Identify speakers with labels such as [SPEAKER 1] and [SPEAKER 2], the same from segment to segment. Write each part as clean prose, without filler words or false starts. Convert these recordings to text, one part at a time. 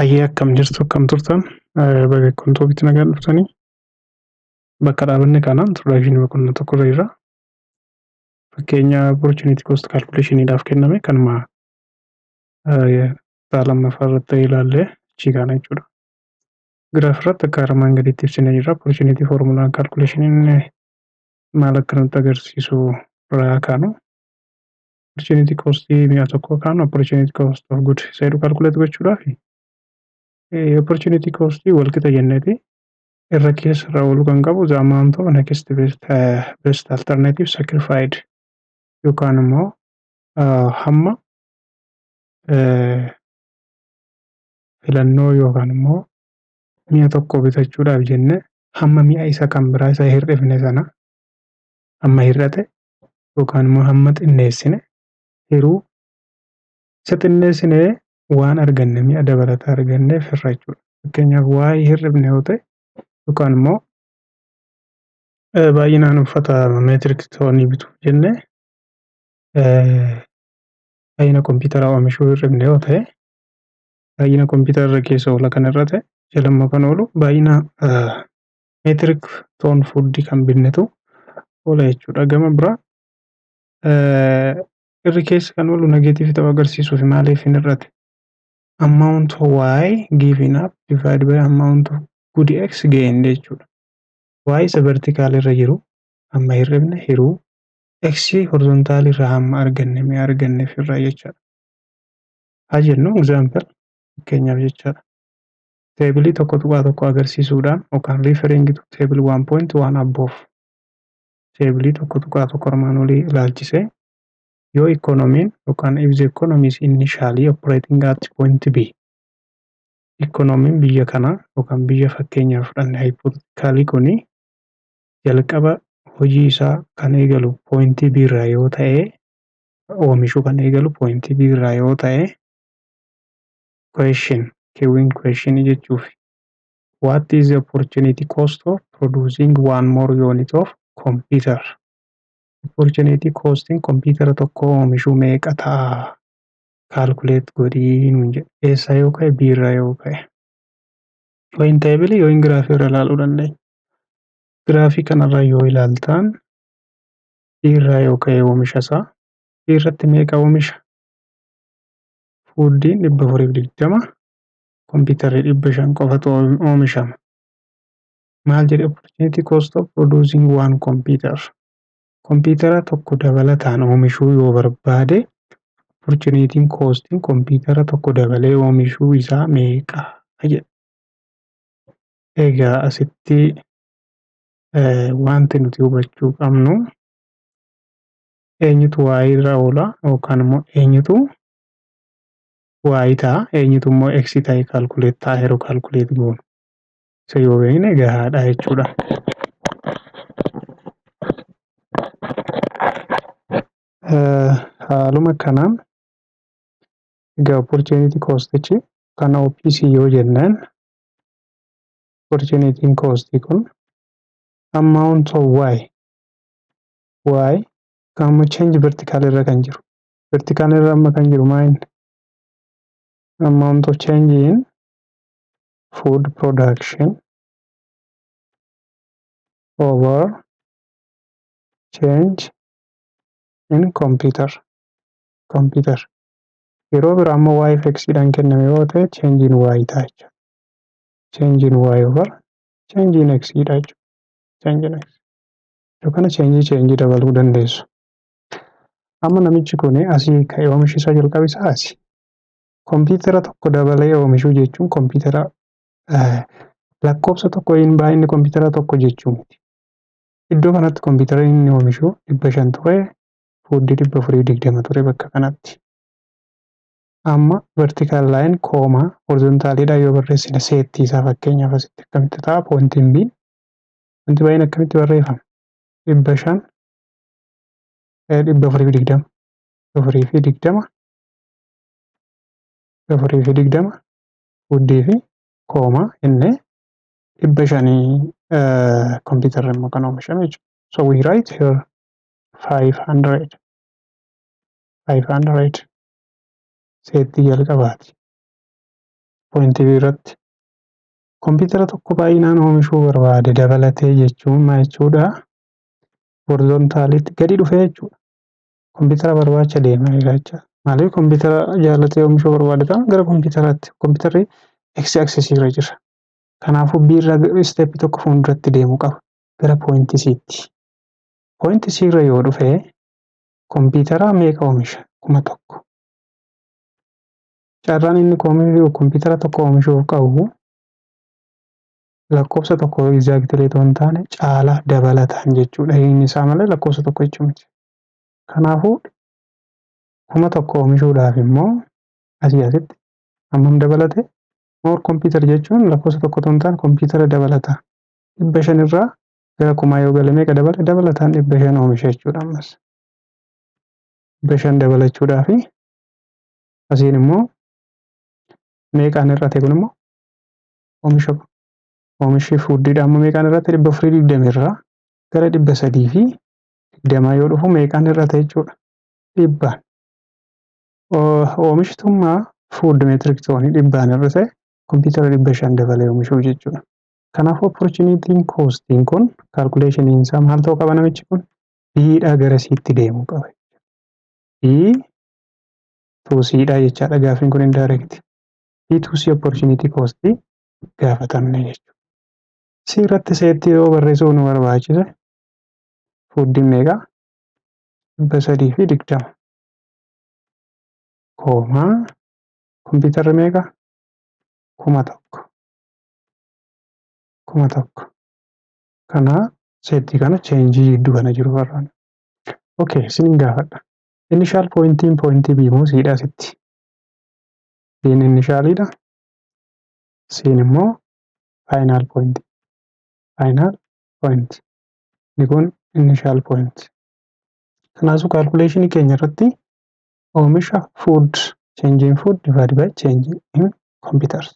[SPEAKER 1] Ayyee akkam jirtu akkam turtan barreeffamtoota nagaan dhuftanii bakka dhaabanne kanaan introduction boqonnaa tokkorra jira. Fakkeenya opportunity cost calculationidhaaf kenname kanuma kutaa lammaffaa irratti ilaallee achii kaana jechuudha. Giraaf irratti akka armaan gadiitti ibsinee jirra. Opportunity formula calculation maal akka nutti agarsiisu irraa kaanu. Opportunity cost mi'a tokko kaanu opportunity cost of good isa jedhu calculate gochuudhaafi opportunity cost walqixa jenneeti irra keessa irraa ooluu kan qabu the amount of next best alternative sacrificed yookaan immoo hamma filannoo yookaan immoo mi'a tokko bitachuudhaaf jenne hamma mi'a isa kan biraa isa hir'ifne sana hamma hir'ate yookaan immoo hamma xinneessine hiruu isa xinneessine waan arganne mi'a dabalataa arganneef irra jechuudha. Fakkeenyaaf waa'ee hir'ifne yoo ta'e yookaan immoo baay'inaan uffata meetirik toonii bituuf jenne baay'ina kompiitara oomishuu hir'ifne yoo ta'e baay'ina kompiitara keessa oola kan irra ta'e jalammoo kan oolu baay'ina meetirik toon fuudii kan binnetu oola jechuudha. Gama biraa irri keessa kan oolu negeetiivii ta'uu agarsiisuuf maaliif hin hir'ate? Amount y given up divided by amount of good x gained jechuudha. Y isa vertical irra jiru hamma hir'ifne hiruu x horizontal irra hamma arganne mi'a arganneef irraa jechaadha. Haa jennu example fakkeenyaaf jechaadha. Teebilii tokko tuqaa tokko agarsiisuudhaan yookaan referring to table 1.1 above teebilii tokko tuqaa tokko armaan olii ilaalchisee yoo economiin yookaan if the economy is initially operating at point B economiin biyya kanaa yookaan biyya fakkeenyaaf fudhanne hypothetically kuni jalqaba hojii isaa kan eegalu point B irraa yoo ta'e oomishuu kan eegalu point B irraa yoo ta'e question jechuuf what is the opportunity cost of producing one more unit of computer? Opportunity costing computer tokko oomishuu meeqa ta'a? Calculate godhii nuun jedhe. Eessa yoo ka'e B irraa yoo ka'e. Yoo hin teebilii yoo hin giraafii irra ilaaluu dandeenya. Giraafii kanarraa yoo ilaaltan B irraa yoo ka'e oomisha isaa B irratti meeqa oomisha? Fuudiin 420 kompiitarri 500 qofatu oomishama. Maal jedhe opportunity cost of producing one computer? Kompiitara tokko dabalataan oomishuu yoo barbaade opportunity costing kompiitara tokko dabalee oomishuu isaa meeqa jedhe. Egaa asitti wanti nuti hubachuu qabnu eenyutu y irra oola yookaan immoo eenyutu y ta'a eenyutu immoo x ta'e calculate ta'a yeroo calculate goonu. Isa yoo beekne gahaadha jechuudha. Haaluma kanaan egaa opportunity costichi kan OPC yoo jennaan opportunity cost kun amount of y kan change vertical irra kan jiru vertical irra amma kan jiru maal amount of change in food production over change in computer yeroo biraa ammoo y of x dhaan kenname yoo ta'e change in y ta'a jechuudha. Change in y over change in x dha jechuudha. Change in x yookaan change dabaluu dandeessu. Amma namichi kun asii ka'ee oomishi isaa jalqabe isaa asi. Kompiitara tokko dabalee oomishuu jechuun kompiitara lakkoofsa tokko hin baay'inni kompiitara tokko jechuun miti. Iddoo kanatti kompiitara inni oomishu 500 ture fuudii 420 ture bakka kanatti. Amma vertical line kooma horizontaalidha yoo barreessine seettii isaa fakkeenyaaf asitti akkamitti ta'a pointiin B wanti baay'een akkamitti barreeffama 500 420 fuudii fi kooma inni 500 kompiitarri immoo kan oomishame jechuudha. So we write here 500 seettii jalqabaati. Pointii B irratti kompiitara tokko baay'inaan oomishuu barbaade dabalatee jechuun maal jechuudha? Horizontaalitti gadi dhufee jechuudha. Kompiitara barbaacha deemaa jira jechuudha. Maaliif kompiitara jaallatee oomishuu barbaade taanaan gara kompiitaraatti. Kompiitarri X axis irra jira. Kanaafuu B irra isteeppii tokko fuulduratti deemuu qaba. Gara pointii C'tti. Pointii C irra yoo dhufe kompiitara meeqa oomisha? 1000. Carraan inni kompiitara tokko oomishuuf qabu lakkoofsa tokko exactly otoo hin taane caalaa dabalataan jechuudha. Inni isaa malee lakkoofsa tokko jechuu miti. Kanaafuu 1000 oomishuudhaaf immoo asii asitti hammam dabalate? More computer jechuun lakkoofsa tokko otoo hin taane kompiitara dabalata. 500 irraa gara 1000 yoo gale meeqa dabale? Dabalataan 500 oomisha jechuudha ammas. 500 dabalachuudhaaf asiin immoo meeqaan irratti kun immoo oomishi fuuddiidha. Amma meeqaan irratti 420 irraa gara 320 yoo dhufu meeqaan irratti jechuudha? 100. Oomishtummaa food metric toonii 100 irra ta'e kompiitara 500 dabalee oomishuu jechuudha. Kanaafuu opportunity costiin kun calculationiin isaa maal ta'uu qaba namichi kun? B'dhaa gara C'tti deemuu qaba. B to C'dha jechaadha gaafiin kun indirect. B to C opportunity costii gaafatamne jechuudha. C irratti seetti yoo barreessuu nu barbaachise fuuddiin meeqa? 320 koomaa kompiitarri meeqa? 1000. 1000. Kana seetti kana cheenjii gidduu kana jiru barbaanna. Okay, isiniin gaafadha. Initial pointiin pointii B moo C'dha asitti? B'n initialidha. C'n immoo final point. Final point. Inni kun initial point. Kanaafuu calculation keenya irratti oomisha food change in food divided by change in computers.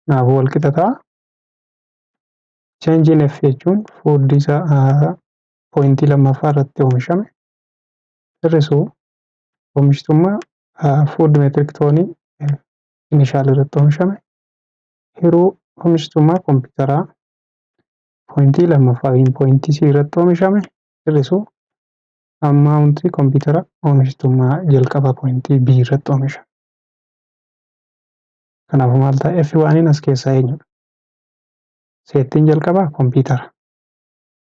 [SPEAKER 1] Kanaafuu wal qixa ta'a. Change in F jechuun food isaa pointii lammaffaa irratti oomishame. Hir'isuu oomishtummaa food metric toonii initial irratti oomishame. Hiruu oomishtummaa kompiitaraa pointii lammaffaa pointii C irratti oomishame. Hir'isuu ammauntii kompiitara oomishtummaa jalqaba pointii B irratti oomishame. Kanaafuu maal ta'a? F1 as keessaa eenyudha? Seettiin jalqabaa kompiitara.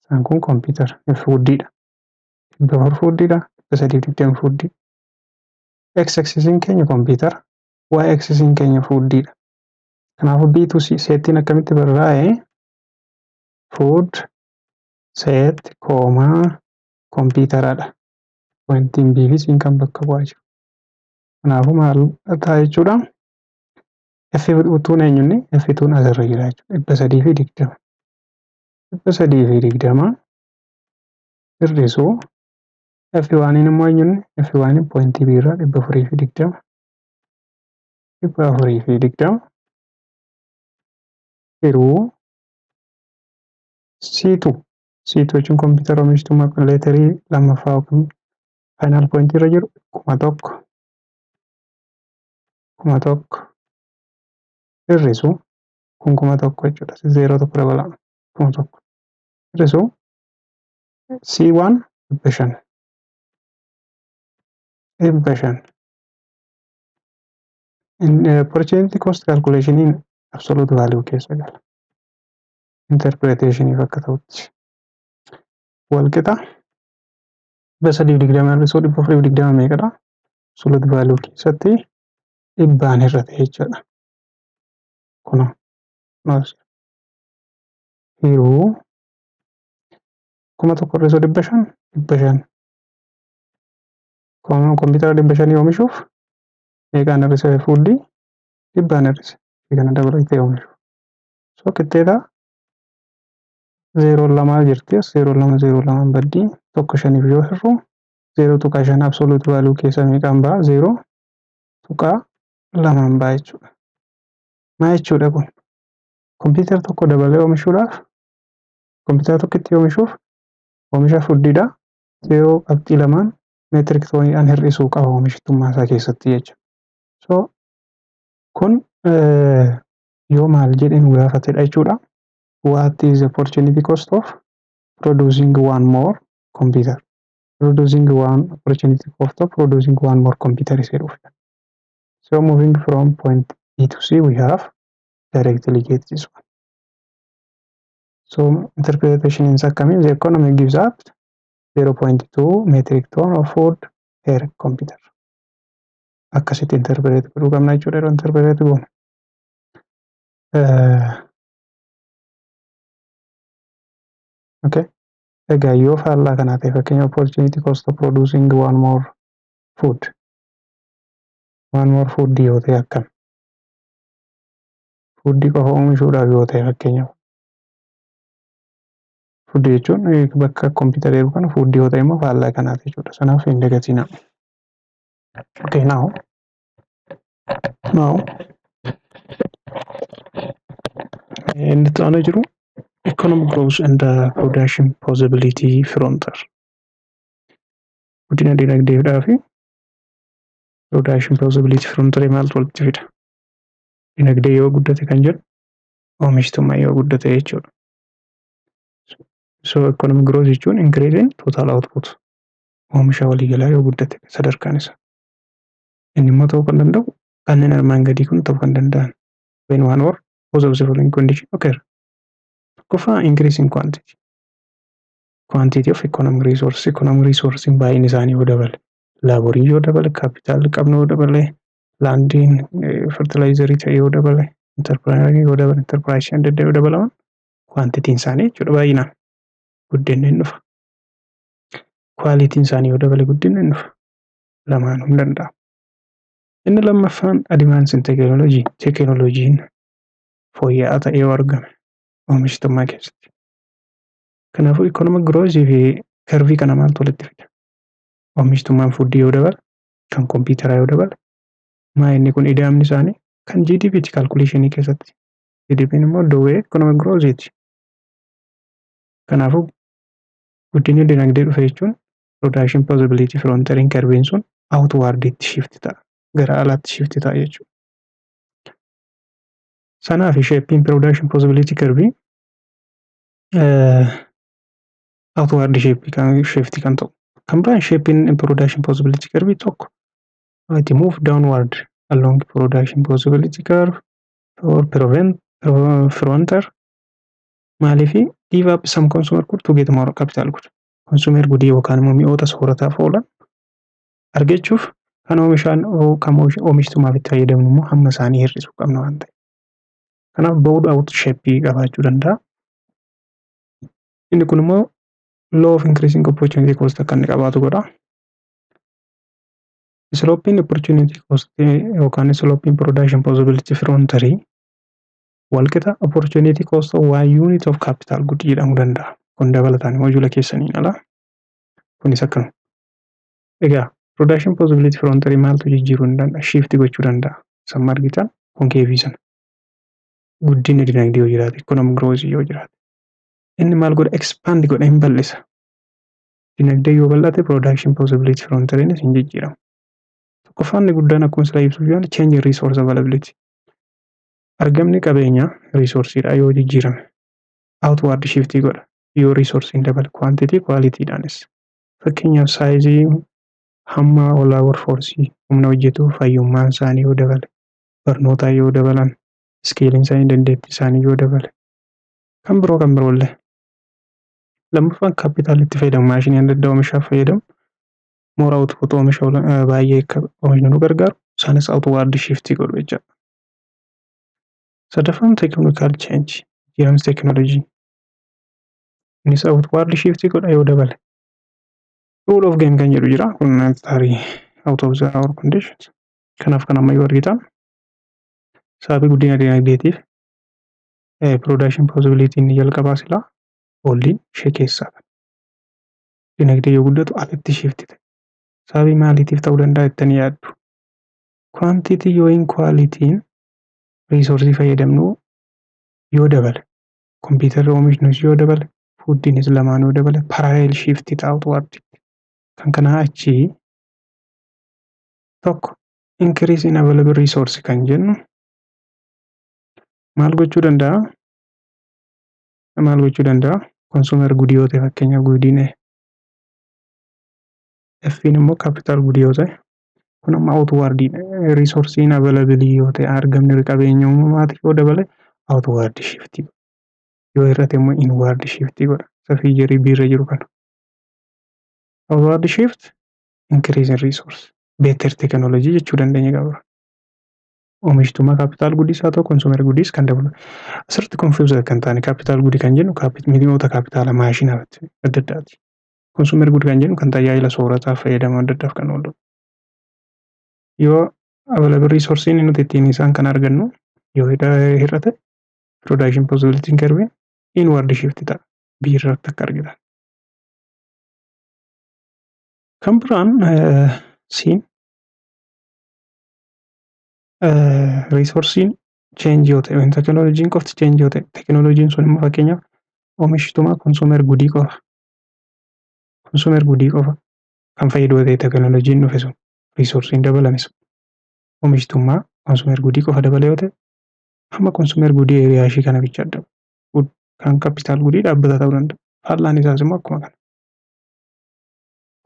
[SPEAKER 1] Isaan kun kompiitara fuuddiidha. 400 fuuddiidha. 320 fuuddii. X axisiin keenya kompiitara. Y axisiin keenya fuuddiidha. Kanaafuu B to C seettiin akkamitti barraa'e? Food set koomaa kompiitaradha. Pointiin B fi C'n kan bakka bu'aa jiru. Kanaafuu maal ta'a jechuudha? F utuun eenyunni? F tuun asirra jira jechuudha. 320. 320 hir'isuu F1 immoo eenyunni? F1 pointii B irraa 420. 420 hiruu C2 jechuun kompiitara oomishtummaa leetarii lammaffaa yookiin final pointii irra jiru 1000. 1000 hir'isuu kun 1000 jechuudha. 0 tokko dabalama 1000 hir'isuu C1 500. 500. Opportunity cost calculation in absolute value keessa gala. Interpretation akka ta'utti. Wal qixa 320 hir'isuu 420 meeqadha? Absolute value keessatti 100 hir'ate jechuudha. Kun hiruu 1000 hir'isuu 500 500. Kompiitara 500 oomishuuf meeqaan hir'ise fuuddii? 100 hir'ise. Kana dabalatee oomishu. So qixxeeta 02 jirti. 02 baddii 15 yoo hir'u 0.5 absolute value keessa meeqaan ba'a? 0.2 ba'a jechuudha. Maal jechuudha kun? Kompiitara tokko dabalee oomishuudhaaf kompiitara tokkotti oomishuuf oomisha fuuddiidha. 0.2 metric tooniidhaan hir'isuu qaba oomishtummaa isaa keessatti jechuudha. So kun Yoo maal jedhee nu gaafatedha jechuudha. What is the opportunity cost of producing one more computer? Producing one opportunity cost of producing one more computer is jedhuuf. So moving from point B to C, we have directly get this one. So interpretation in akkamiin the economy gives up 0.2 metric ton of food per computer. Akkasitti interpret godhuu qabna jechuudha yeroo interpret goonu. Okay. Egaa yoo faallaa kanaa ta'e fakkeenya opportunity cost of producing one more food yoo ta'e akkam? Foodii qofa oomishuudhaaf yoo ta'e fakkeenyaaf. Foodii jechuun bakka kompiitara jiru kana foodii yoo ta'e immoo faallaa kanaati jechuudha. Sanaaf hin dagatinaa. Okay, now inni itti aanee jiru economic growth and production possibility frontier. Guddina dinagdeedhaa fi production possibility frontier maaltu walitti fida? Dinagdee yoo guddate kan jedhu oomishtummaa yoo guddate jechuudha. So economic growth jechuun increase in total output. Oomisha waliigalaa yoo guddate sadarkaan isaa. Inni immoo ta'uu kan danda'u kanneen armaan gadii kun ta'uu kan danda'an. When one or both of the following condition occur. Tokkoffaa increase in quantity. Quantity of economic resource. Economic resource baay'inni isaanii yoo dabale. Laaborii yoo dabale, capital qabnu yoo dabale, landiin fertilizerii ta'e yoo dabale, enterprise yoo dabale, enterprise adda addaa yoo dabalaman quantitiin isaanii jechuudha baay'inaan guddinni hin dhufa. Qualitiin isaanii yoo dabale guddinni hin dhufa. Lamaanuu hin danda'a. Inni lammaffaan advance in technology. Teknooloojiin fooyya'aa ta'e yoo argame oomishtummaa keessatti. Kanaafuu economic growth fi curvii kana maaltu walitti fida? Oomishtummaan foodii yoo dabale, kan kompiitaraa yoo dabale, inni kun ida'amni isaanii kan GDP'ti calculationii keessatti. GDP'n immoo dowee economic growth'ti. Kanaafuu guddinni dinagdee dhufe jechuun production possibility frontier curvein sun outward'itti shift ta'a. Gara alaatti shift ta'a jechuudha. Sanaaf shaping production possibility curve outward shape kan shift kan ta'u. Kan biraan shaping production possibility curve tokko it move downward along production possibility curve or prevent frontier maaliif give up some consumer good to get more capital good. Consumer good yookaan immoo mi'oota soorataaf oolan argachuuf kan oomishtummaaf itti fayyadamnu immoo hamma isaanii hir'isuu qabna waan ta'eef. Kanaaf bold out shape qabaachuu danda'a. Inni kun immoo law of increasing opportunity cost akka inni qabaatu godha. Sloping opportunity cost yookaan sloping production possibility frontier walqixa opportunity cost of one unit of capital good jedhamuu danda'a. Kun dabalataan mojuula keessaniin ala. Kunis akkana. Egaa production possibility frontier maaltu jijjiiruu hin danda'a? Shift gochuu danda'a. Samma argitan kun keefisan. Guddinni dinagdee yoo jiraate, economic growth yoo jiraate. Inni maal godha? Expand godha, hin bal'isa. Dinagdee yoo bal'ate production possibility frontier hin jijjiiramu. Tokkoffaan guddaan akkuma sila ibsuuf yaala change resource availability. Argamni qabeenya resourceedha yoo jijjiirame. Outward shift godha. Yoo resource hin dabale quantity quality'dhaanis. Fakkeenyaaf saayizii hamma labor force humna hojjetu fayyummaan isaanii yoo dabale, barnoota yoo dabalan, skilliin isaanii dandeettii isaanii yoo dabale. Kan biroollee. Lammaffaan capital itti fayyadamu maashinii adda addaa oomishaaf fayyadamu. More output oomisha baay'ee akka oomishnu nu gargaaru. Isaanis outward shift godhu jechuudha. Sadaffaan technical change. Jijjiiramni technology. Innis outward shift godha yoo dabale. Rule of game kan jedhu jira. Kun tarii out of our conditions. Kanaaf kan amma yoo argitan sababii guddina dinagdeetiif production possibility inni jalqabaa silaa olliin ishee keessaa. Dinagdee yoo guddatu alatti shift ta'e. Sababii maaliitiif ta'uu danda'a jettanii yaaddu? Quantity yoo hin quality'n resource fayyadamnu yoo dabale, kompiitarri oomishnuus yoo dabale, foodiinis lamaan yoo dabale, parallel shift ta'a outward. Kan kanaa achi tokko increase in available resource kan jennu Maal gochuu danda'a? Maal gochuu danda'a? Consumer good yoo ta'e fakkeenyaaf gudiin F'n immoo capital good yoo ta'e kun amma outward resourcein available yoo ta'e argamni qabeenya uumamaati yoo dabale outward shift yoo hir'ate immoo inward shift godha. Safii jarii biirra jiru kana. Outward shift increase in resource better technology jechuu dandeenya qaba. Oomishtummaa capital goodies haa ta'u consumer goodies kan dabalu. Asirratti confuse kan taane capital good kan jennu mi'oota kapitaala maashinaati adda addaati. Consumer good kan jennu kan tajaajila soorataaf fayyadamu adda addaaf kan oolu. Yoo available resourcein nuti ittiin isaan kan argannu yoo hir'ate production possibility garbin inward shift ta'a biirratti akka argitan. Kan biraan siin resourcein change yoo ta'e teknooloojiin qofti change yoo ta'e teknooloojiin sun immoo fakkeenyaaf oomishtummaa consumer goodii qofa. Consumer goodii qofa kan fayyadu ta'e teknooloojiin dhufe sun resourcein dabalanis oomishtummaa consumer goodii qofa dabala yoo ta'e hamma consumer goodii eeriyaa ishii kana bicha adda kan capital goodii dhaabbata ta'uu danda'a. Faallaan isaas immoo akkuma kana.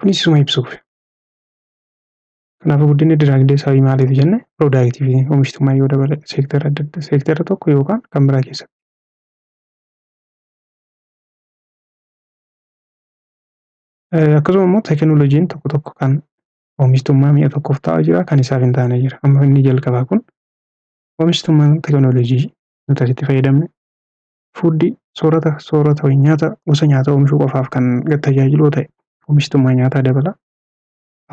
[SPEAKER 1] Kunis isuma ibsuuf. Kanaafuu guddinni dinagdee sababii maaliif jenne productivity oomishtummaa yoo dabale seektara adda addaa seektara tokko yookaan kan biraa keessatti. Akkasuma immoo teknooloojiin tokko tokko kan oomishtummaa mi'a tokkoof ta'aa jira kan isaaf hin taane jira. Amma inni jalqabaa kun oomishtummaan teknooloojii nuti asitti fayyadamne fuuddi soorata nyaata gosa nyaata oomishuu qofaaf kan tajaajilu ta'e oomishtummaa nyaataa dabala.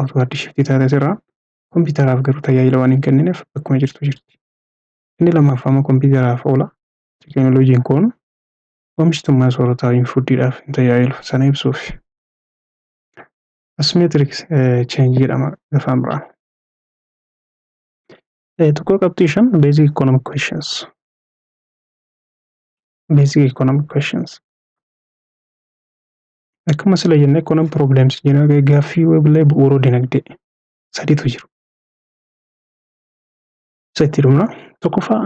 [SPEAKER 1] Outward shift taate irraa kompiitaraaf garuu tajaajila waan hin kennineef akkuma jirtu jirti. Inni lammaffaa immoo kompiitaraaf oola. Teknooloojiin kun oomishtummaa soorataa fuuddiidhaaf hin tajaajilu sana ibsuuf. Asymmetric change jedhama afaan biraan. Tokko qabxii shan basic economic questions. Basic economic questions. Akkuma sila jenne economic problems jenna gaaffii wabilee bu'uura dinagdee sadiitu jiru. Sadiitti dhumna tokkoffaa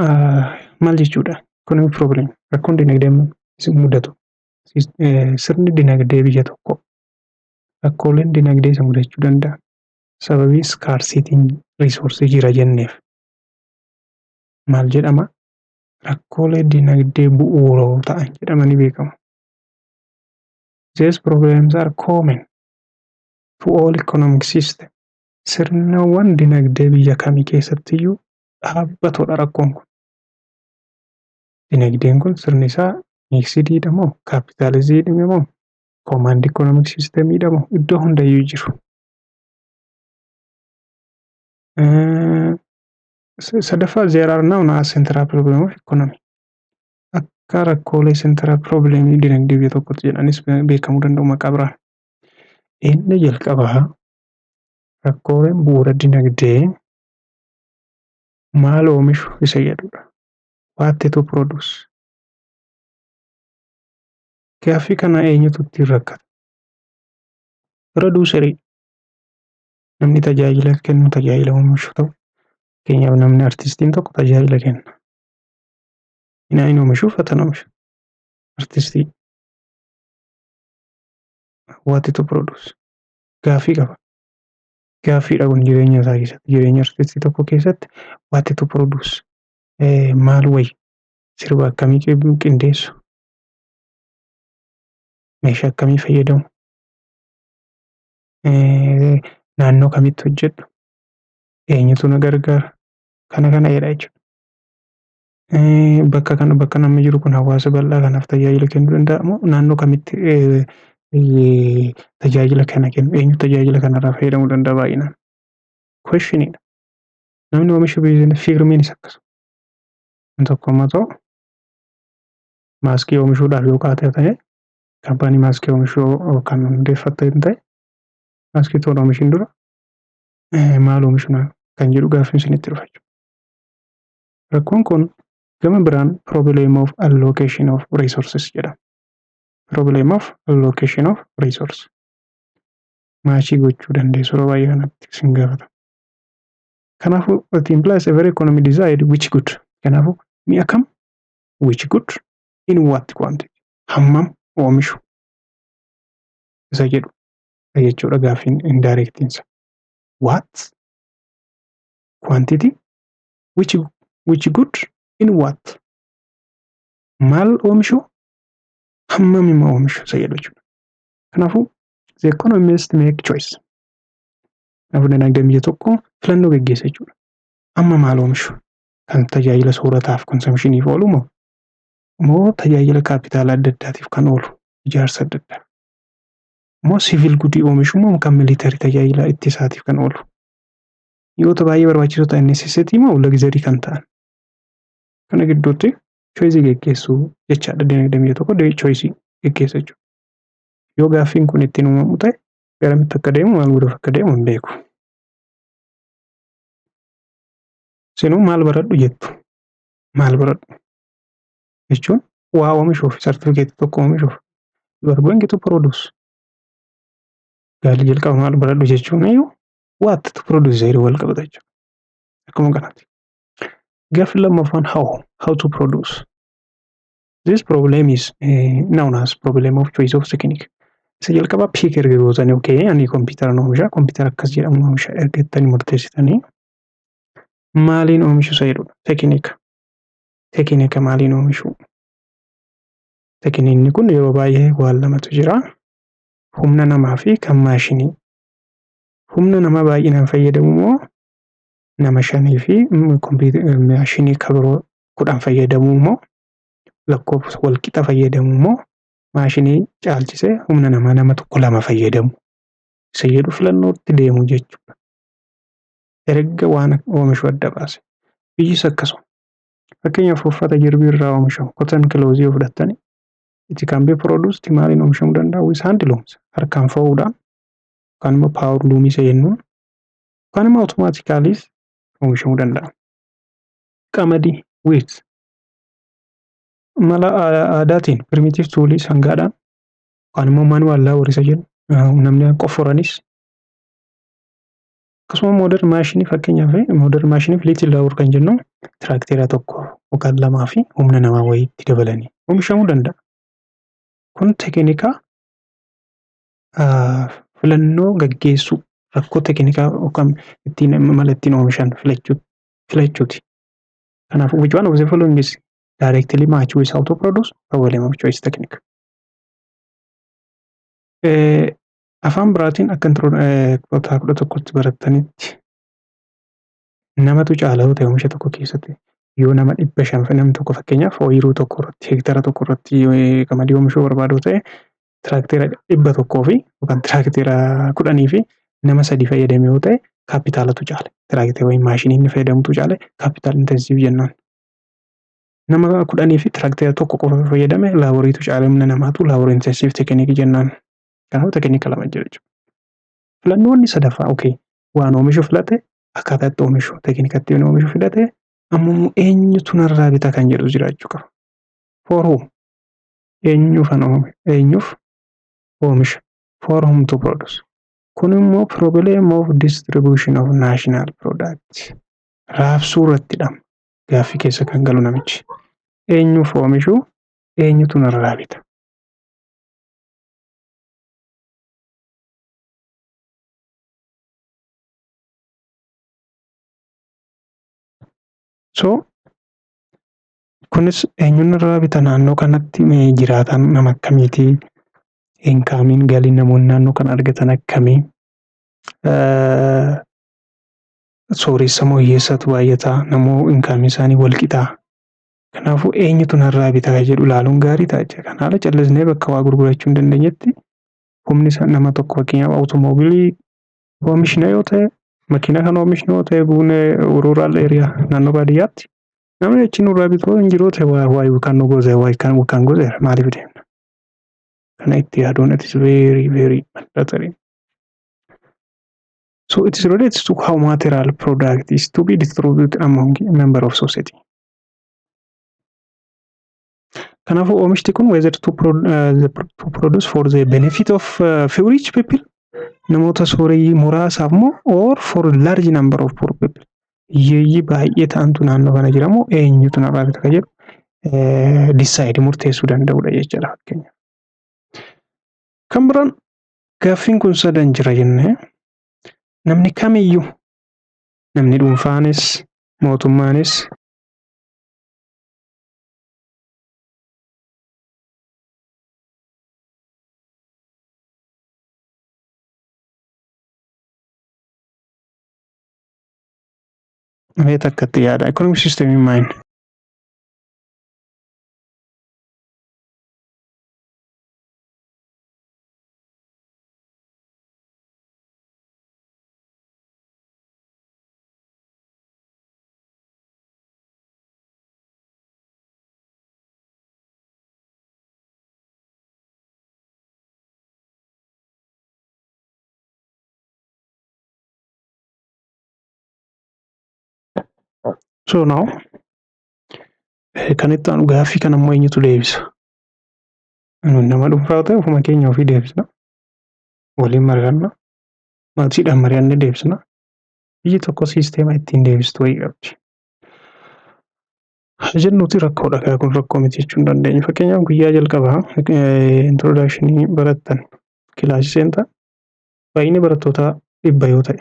[SPEAKER 1] maal jechuudha? Economic problem rakkoon dinagdee mudatu sirni dinagdee biyya tokko rakkooleen dinagdee isa mudachuu danda'a. Sababii scarcity'n resource jira jenneef maal jedhama? Rakkoolee dinagdee bu'uuroo ta'an jedhamanii beekamu. These problems are common to all economic system. Sirnawwan dinagdee biyya kamii keessattiyyuu dhaabbatudha rakkoon kun. Dinagdeen kun sirni isaa miiksidiidha moo kaapitaalizimii moo command economic systemidha moo iddoo hundayyuu jiru. Sadaffaa there are now central problem of economy. Akka rakkoolee central problemii dinagdee biyya tokkotti jedhanis beekamuu danda'u maqaa biraan. Inni jalqabaa rakkooleen bu'uura dinagdee maal oomishu isa jedhudha. What to produce. Gaaffii kana eenyutu ittiin rakkata? Producerii. Namni tajaajila kennu tajaajila oomishu ta'u. Fakkeenyaaf namni artistiin tokko tajaajila kenna. Inni oomishuuf hatan oomisha. Artistii. What to produce. Gaaffii qaba. Gaaffiidha kun jireenya isaa keessatti jireenya artistii tokko keessatti what to produce. Maal wayi sirba akkamii qindeessu? Meeshaa akkamii fayyadamu? Naannoo kamitti hojjedhu? Eenyutu na gargaara? Kana jedha jechuudha. Bakka namni jiru kun hawaasa bal'aa kanaaf tajaajila kennuu danda'a moo naannoo kamitti tajaajila kana kennu? Eenyu tajaajila kanarraa fayyadamuu danda'a baay'inaan? Questionidha. Namni oomisha firmiinis akkasuma. Tokko immoo ta'u maaskii oomishuudhaaf yoo kaatee ta'e kaampaanii maaskii oomishuu kan hundeeffatte hin ta'e maaskii tola oomishin dura maal oomishuna kan jedhu gaaffiin isinitti dhufa jechuudha. Rakkoon kun gama biraan problem of allocation of resources jedhama. Problem of allocation of resource. Maachii gochuu dandeessu yeroo baay'ee kanatti isin gaafata. Kanaafuu it implies a very economy desired which good. Kanaafuu mi'a kam which good in what quantity hammam oomishu isa jedhu jechuudha gaaffiin indirectinsa. What quantity which good in what maal oomishu hammam immoo oomishu isa jedhu jechuudha. Kanaafuu the economist make choice. Kanaafuu dinagdeen biyya tokkoo filannoo gaggeessa jechuudha. Amma maal oomishu kan tajaajila soorataaf consumptioniif oolu moo tajaajila kaapitaala adda addaatiif kan oolu ijaarsa adda addaa moo siivil gudii oomishu moo kan militarii tajaajila ittisaatiif kan oolu yoo baay'ee barbaachisoo ta'e necessity moo luxury kan ta'an kana gidduutti choice gaggeessuu jechaadha. Dinagdeen biyya tokkoo choice gaggeessa jechuudha. Yoo gaaffiin kun ittiin uumamu ta'e garamitti akka deemu maal godhuuf akka deemu hin beeku. Isinuu maal baradhu jettu maal baradhu jechuun waa oomishuuf sartifikeetii tokko oomishuuf you are going to produce. Gaalli jalqaba maal baradhu jechuun iyyuu what to produce jedhu wal qabata jechuudha. Akkuma kanaati. Gaaffiin lammaffaan how to produce. This problem is known as problem of choice of technique. Isa jalqaba piik erga gootanii okay ani kompiitara oomisha kompiitara akkas jedhamu oomisha ergettanii murteessitanii maaliin oomishu isa jedhudha. Tekinika maaliin oomishu. Tekinikni kun yeroo baay'ee waan lamatu jira. Humna namaa fi kan maashinii. Humna namaa baay'inaan fayyadamu moo nama 5 fi maashinii kabiroo 10 fayyadamu moo lakkoofsa wal qixa fayyadamu moo maashinii caalchisee humna namaa nama 1-2 fayyadamu isa jedhu filannootti deemu jechuudha. Erga waan oomishu adda baase biyyis akkasuma fakkeenyaaf uffata jirbii irraa oomishamu cotton cloth yoo fudhattani it can be produced maaliin oomishamuu danda'a with hand looms harkaan fo'uudhaan yookaan immoo power loom isa jennuun yookaan immoo automatically oomishamuu danda'a. Qamadii wheat mala aadaatiin primitive tool sangaadhaan yookaan immoo manual labor isa jennu namni qofforanis akkasuma modern maashinii fakkeenyaaf modern maashinii little labor kan jennu tiraakteera tokko yookaan 2 fi humna namaa wayiitti dabalanii oomishamuu danda'a. Kun tekinika filannoo gaggeessuu rakkoo tekinikaa yookaan ittiin mala ittiin oomishan filachuuti. Kanaaf which one of the following is directly match with how to produce problem of choice technique. Afaan biraatiin akka kutaa 11tti barattanitti namatu caalaa ta'e oomisha tokko keessatti yoo nama 500 namni tokko fakkeenyaaf ooyiruu tokko irratti hektara tokko irratti qamadii oomishuu barbaadu ta'e tiraakteera 100 fi yookaan tiraakteera 10 fi nama 3 fayyadame yoo ta'e kaapitaalatu caale. Tiraakteera wayii maashinii inni fayyadamutu caale kaapitaal intensiiv jennaan. Nama 10 fi tiraakteera tokko qofa fayyadame laaboriitu caale humna namaatu laabor intensiiv tekinikii jennaan. Kanaafuu tekinika lama jira jechuudha. Filannoonni sadaffaa okay waan oomishu filate akkaataa itti oomishu tekinikatti oomishu filate ammoo eenyutu narraa bita kan jedhu jiraachuu qaba. For whom eenyuuf oomisha for whom to produce. Kun immoo problem of distribution of national product. Raabsuu irrattidha. Gaaffii keessa kan galu namichi. Eenyuuf oomishu eenyutu narraa bita. So kunis eenyuun irraa bita naannoo kanatti jiraatan nama akkamiiti inkaamiin galii namoonni naannoo kan argatan akkamii sooressa moo hiyyeessatu baay'ataa namoo inkaamii isaanii wal qixaa kanaafuu eenyutu narraa bita jedhu ilaaluun gaarii ta'a jechuudha. Kan haala callisnee bakka waa gurgurachuu hin dandeenyetti humni nama tokko fakkeenyaaf awutoomobilii oomishna yoo ta'e makiina kan oomishna yoo ta'e buunee rural area naannoo baadiyyaatti namni achi nurraa bituu hin jiru ta'e waa kan nu goze waa kan goze maaliif deemna. Kana itti yaaduun it is very mandatory. So it is related to how material product is to be distributed among member of society. Kanaafuu oomishti kun whether to produce for the benefit of few rich people namoota soorii muraasaaf moo or for large number of poor people. Hiyyeeyyii baay'ee ta'antu naannoo kana jiramoo eenyutu narraa bita jedhu decide murteessuu danda'udha jechuudha fakkeenya. Kan biraan gaaffiin kun sadan jira jennee namni kamiyyuu namni dhuunfaanis mootummaanis meeta akkatti yaada economic system maali? So now kan itti aanu gaaffii kana immoo eenyutu deebisa? Nama dhuunfaa ta'e ofuma keenya ofii deebisna. Waliin mari'anna. Maatiidhaan mari'annee deebisna. Biyyi tokko siisteema ittiin deebistu wayii qabdi. Jennuuti rakkoodha kun rakkoo miti jechuu hin dandeenyu. Fakkeenyaaf guyyaa jalqabaa introductionii barattan kilaasii seentaa baay'inni barattootaa 100 yoo ta'e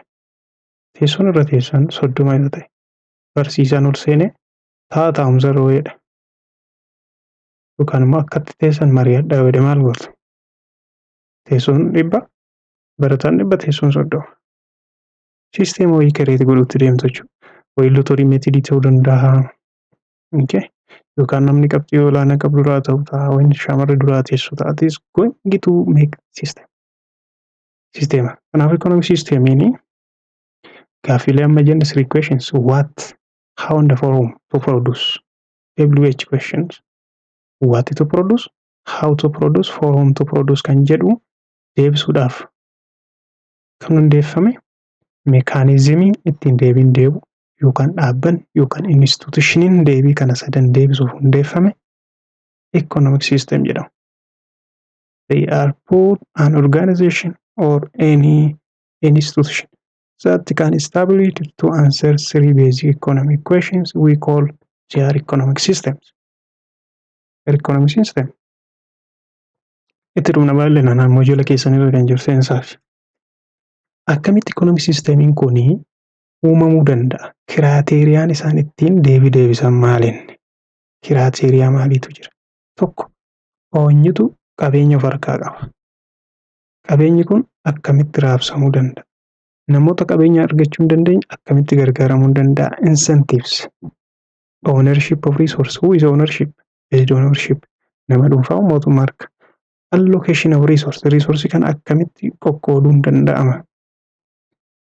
[SPEAKER 1] teessoon irra teessan 30 yoo ta'e barsiisaan ol seenee taa'umsa roo'eedha. Yookaan immoo akkatti teessan mari'adhaa jedhe maal gootu? Teessoon 100 barataan 100 teessoon 30. Siisteema wayii kareeti godhutti deemtu jechuudha. Wayii lootorii meetidii ta'uu danda'a. Yookaan namni qabxii olaanaa qabu duraa ta'uu ta'a. Wayii shamarra duraa teessu taates going to make system. Sisteema. Kanaaf economic systemiin gaaffiilee amma jenne 3 questions what, how and for whom to produce. WH questions. What to produce, how to produce, for whom to produce kan jedhu deebisuudhaaf kan hundeeffame meekaanizimii ittiin deebiin deebu yookaan dhaabban yookaan instituutioniin deebii kana sadan deebisuuf hundeeffame economic system jedhama. They are put an organization or any institution that can establish to answer 3 basic economic questions we call their economic systems. Economic system. Itti dhumna baay'ee naannoo jala keessanii irra kan jiru seensaaf. Akkamitti economic systemiin kunii uumamuu danda'a? Kiraateeriyaan isaan ittiin deebii deebisan maaliin? Kiraateeriyaa maaliitu jira? Tokko eenyutu qabeenya of harkaa qaba? Qabeenyi kun akkamitti raabsamuu danda'a? Namoota qabeenya argachuu hin dandeenye akkamitti gargaaramuu danda'a? Incentives. Ownership of resource. Who is ownership? Based on ownership. Nama dhuunfaa mootummaa harka. Allocation of resource. Resource kan akkamitti qoqqooduun danda'ama?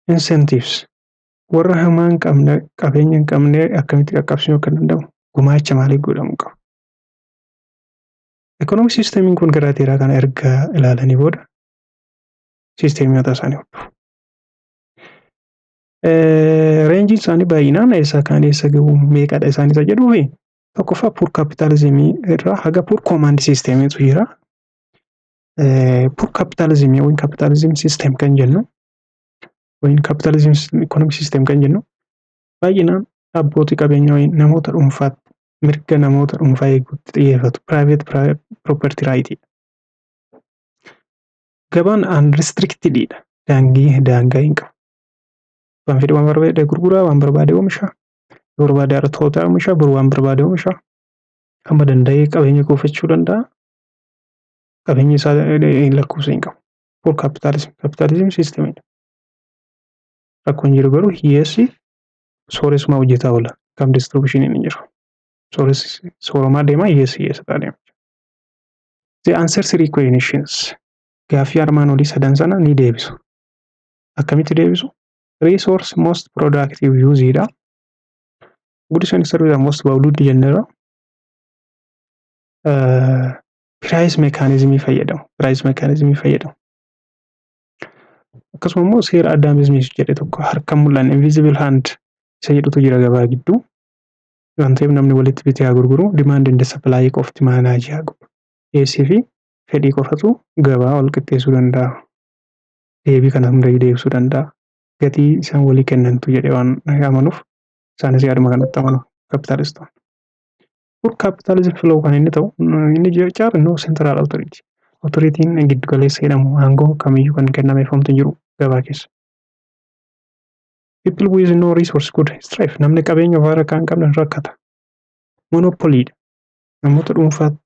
[SPEAKER 1] Incentives. Warra hamaa hin qabne qabeenya hin qabne akkamitti qaqqabsiisuu kan danda'amu? Gumaacha maalii godhamuu qaba? Economic systemiin kun kiraateeriyaa kana erga ilaalanii booda siisteemii mataa isaanii hodhu. Reenjiin isaanii baay'inaan eessaa kaan eessa gahuu meeqadha isaanii isa jedhuufi tokkoffaa pur kapitaalizimii irraa haga pur command systemiitu jira. Pur kapitaalizimii yookiin kapitaalizim system kan jennu yookiin kapitaalizim economic system kan jennu baay'inaan abbootii qabeenyaa yookiin namoota dhuunfaatti mirga namoota dhuunfaa eeguutti xiyyeeffatu private property right. Gabaan unrestrictedidha. Daangaa hin qabu. Waan fedhe waan barbaade gurguraa, waan barbaade oomisha. Yoo barbaade artoota oomisha, boru waan barbaade oomisha. Amma danda'ee qabeenya kuufachuu danda'a. Qabeenya isaa lakkoofsa hin qabu. Pur kapitaalizim siistemidha. Rakkoon jiru garuu hiyyeessi sooressuma hojjetaa oola. Kam distribution hin jiru. Sooramaa deemaa hiyyeessa deema. The answer 3 questions. Gaaffii armaan olii sadan sana ni deebisu. Akkamitti deebisu? Resource most productive use dha. Goods and services most valued jennera. Price mechanism fayyadamu. Akkasuma immoo seera addaa bizinees jedhe tokko harka mul'an invisible hand isa jedhutu jira gabaa gidduu. Waan ta'eef namni walitti bitee gurguru demand and supply qofti manage haa godhu. Dhiyeessii fi fedhii qofatu gabaa wal qixxeessuu danda'a. Deebii kana hunda deebisuu danda'a. Gatii isaan walii kennantu jedhee waan amanuuf isaanis yaaduma kanatti amanu kapitaalistoonni. Pure capitalism flow kan inni ta'u inni jechaan no central authority. Authoritiin giddu galeessa jedhamu aangoo kamiyyuu kan kennameefamtu jiru gabaa keessa. People with no resource good strife. Namni qabeenya ofaa rakkaa hin qabne rakkata. Monopoliidha. Namoota dhuunfaatu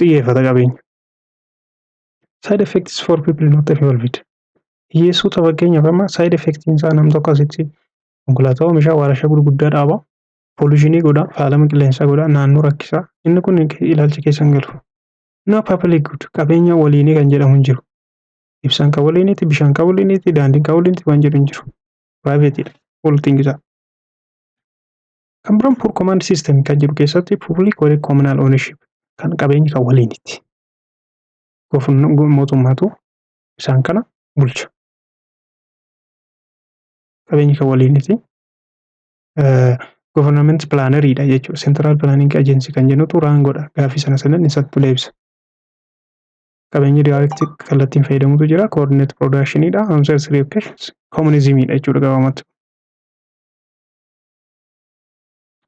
[SPEAKER 1] xiyyeeffata qabeenya. Side effects for people not involved. Hiyyeessota fakkeenyaaf amma side effectiin isaa nam tokko asitti konkolaataa oomishaa waarshaa gurguddaa dhaaba. Poolishinii godha, faalama qilleensaa godha, naannoo rakkisaa. Inni kun ilaalcha keessa hin galu. No public good qabeenya waliinii kan jedhamu hin jiru. Ibsaan kan waliiniiti, bishaan kan waliiniiti, daandiin kan waliiniiti waan jedhu hin jiru. Private waltiin isaa. Kan biraan poor command system kan jedhu keessatti public or communal ownership kan qabeenyi kan waliiniiti. Mootummaatu isaan kana bulcha. Qabeenyi kan waliiniiti. Government planneridha jechuudha. Central planning agency kan jennutu raangoodha. Gaaffii sana sanan isatti leebisa. Qabeenyi direct kallattiin fayyadamutu jira. Coordinate productionidha. Ancestry education communismidha jechuudha gabaabumatti.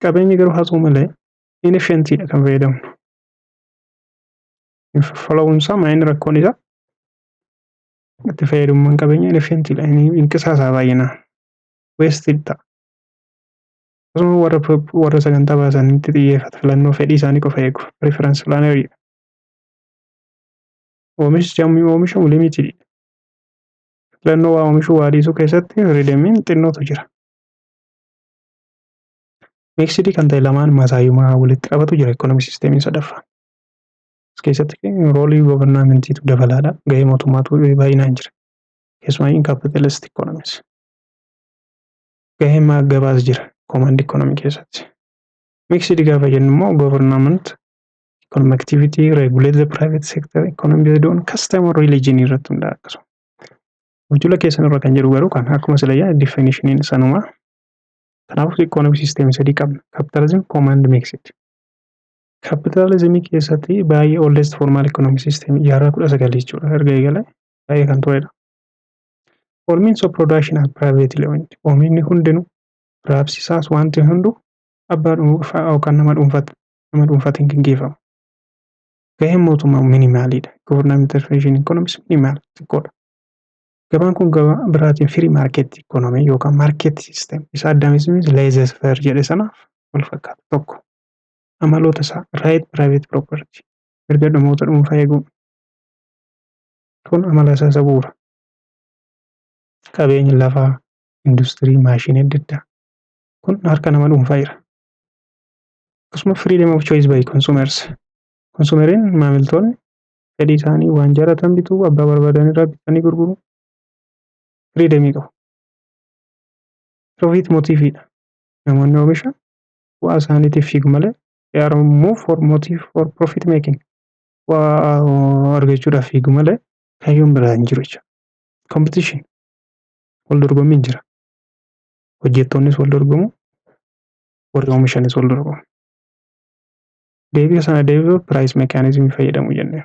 [SPEAKER 1] Qabeenyi garuu haa ta'u malee inefficientidha kan fayyadamnu. Followuunsaa maayini rakkoon isaa itti fayyadamummaan qabeenya inefficientidha. Inqisaasaa baay'inaan. Wasted ta'a. Warra sagantaa baasanitti xiyyeeffata filannoo fedhii isaanii qofa eegu. Preference planneridha. Oomishamu limitidha. Filannoo waa oomishuu waa dhiisuu keessatti ridamiin xinnootu jira. Mixed kan ta'e lamaan masaayyummaa walitti qabatu jira economic systemiin sadaffaa. As keessatti roolii governmentiitu dabalaadha. Gahee mootummaatu baay'inaan jira. Keessumaa in capitalist economies. Gahee gabaas jira. Command economy keessatti. Mixed gaafa jennu immoo government economic activity regulate the private sector economy based on customer religion irratti hundaa'a akkasuma. Hojii keessan irra kan jedhu garuu kan akkuma silayyaa definitioniin sanumaa. Kanaafuu economic system sadii qabna. Capitalism, command, mixed. Capitalism keessatti baay'ee oldest formal economic system jaarraa 19 jechuudha. Erga eegale baay'ee kan turedha. All means of production are privately owned. Oomishni hundinuu raabsisaas wanti hundu abbaa dhuunfaa yookaan nama dhuunfaatiin gaggeeffama. Gaheen mootummaa minimaalidha. Government intervention economics minimaal xiqqoodha. Gabaan kun gabaa biraatiin free market economy yookaan market system isa addaamisis laissez faire jedhe sanaaf wal fakkaata tokko. Amaloota isaa right private property mirga namoota dhuunfaa eeguu. Kun amala isaa bu'uura. Qabeenya lafaa, industirii, maashinii adda addaa. Kun harka nama dhuunfaa jira. Akkasuma freedom of choice by consumers. Consumeriin maamiltoonni fedhii isaanii waan jaallatan bituu, abbaa barbaadan irraa bitanii gurguru. Freedom qabu. Profit motiveidha. Namoonni oomisha bu'aa isaaniitiif fiigu malee they are move for motive for profit making. Waa argachuudhaaf fiigu malee kaayyoon biraa hin jiru jechuudha. Competition. Wal dorgommiin jira. Hojjettoonnis wal dorgomu. Warri oomishanis wal dorgomu. Deebii sana deebisuuf price mechanism fayyadamu jennee.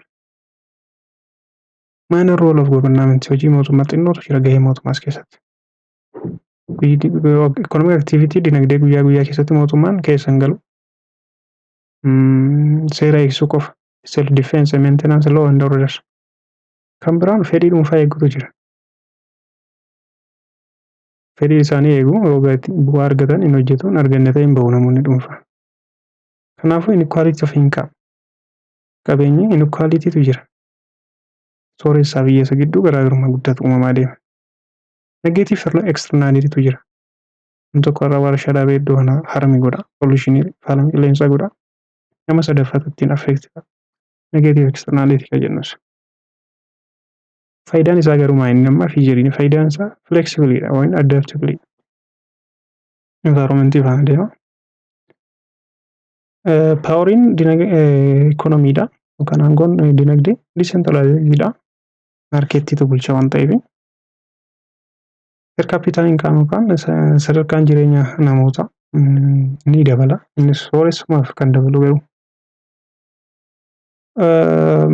[SPEAKER 1] Minor role of government hojii mootummaa xinnootu jira gahee mootummaas keessatti. Economic activity dinagdee guyyaa guyyaa keessatti mootummaan keessa hin galu. Seera eegsisuu qofa. Self defense maintenance law and order. Kan biraan fedhii dhuunfaa eegutu jira. Fedhii isaanii eeguu bu'aa argatan hin hojjetuun arganne ta'e hin bahu namoonni dhuunfaa. Kanaafuu inequality of income. Qabeenyi inequalitytu jira. Sooressaa biyyeessa gidduu garaagarummaa guddaatu uumamaa deema. Negative externalitytu jira. Namni tokko irraa warshaa dhaabee iddoo kana harami godha. Pollutionii faalama qilleensaa godha. Nama sadaffaatu ittiin affektidha. Negative externality kan jennus. Faayidaan isaa garuu maayini nama fi jedhini faayidaan isaa flexibilidha waan adaptabilidha. Environmentii faana deema. Paaworiin ikoonomiidha yookaan aangoon dinagdee decentralizeedha. Markettiitu bulcha waan ta'eef. Per capita income yookaan sadarkaan jireenya namoota ni dabala. Innis sooressumaaf kan dabalu garuu.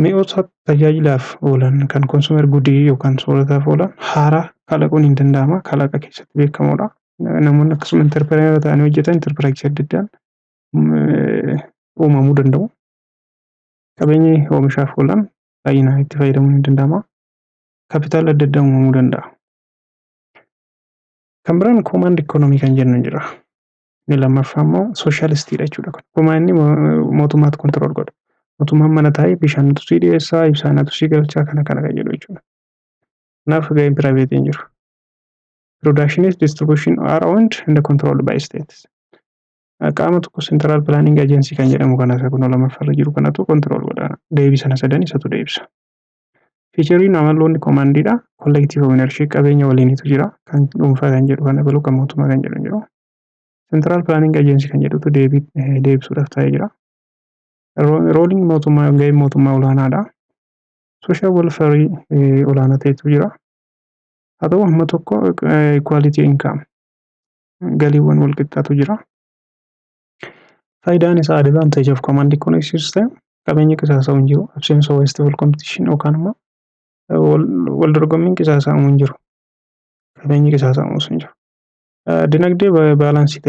[SPEAKER 1] Mi'oota tajaajilaaf oolan kan consumer goodii yookaan soorataaf oolan haaraa kalaquun hin danda'ama. Kalaqa keessatti beekamoodha. Namoonni akkasuma interpreneera ta'anii hojjetan interpreneera adda addaan uumamuu danda'u. Qabeenyi oomishaaf oolan baay'inaan itti fayyadamuun ni danda'ama. Kaapitaala adda addaa uumamuu danda'a. Kan biraan command economy kan jennu jira. Inni lammaffaa immoo sooshaalistiidha jechuudha. Command mootummaatu control godha. Mootummaan mana taa'ee bishaanatu sii dhiyeessaa, ibsaanatu sii galchaa kana kan jedhu jechuudha. Kanaaf gaheen piraayiveetii hin jiru. Production is distribution are owned and controlled by states. Qaama tokko central planning agency kan jedhamu kana isa kun lammaffaarra jiru kanatu control godha. Deebii sana sadan isatu deebisa. Fiichariin amaloonni koomaandiidha. Collective ownership qabeenya waliinitu jira. Kan dhuunfaa kan jedhu kana baluu kan mootummaa kan jedhu jiru. Central planning agency kan jedhutu deebisuudhaaf taa'ee jira. Rooliin mootummaa gaheen mootummaa olaanaadha. Social welfare olaanaa ta'etu jira. Haa ta'u hamma tokko equality income galiiwwan wal qixxaatu jira. Faayidaan isaa advantage of command economic system qabeenya qisaasa'u hin jiru. Absence of wasteful competition yookaan immoo wal dorgommiin qisaasa'u hin jiru. Qabeenyi qisaasa'uus hin jiru. Dinagdee baalaansii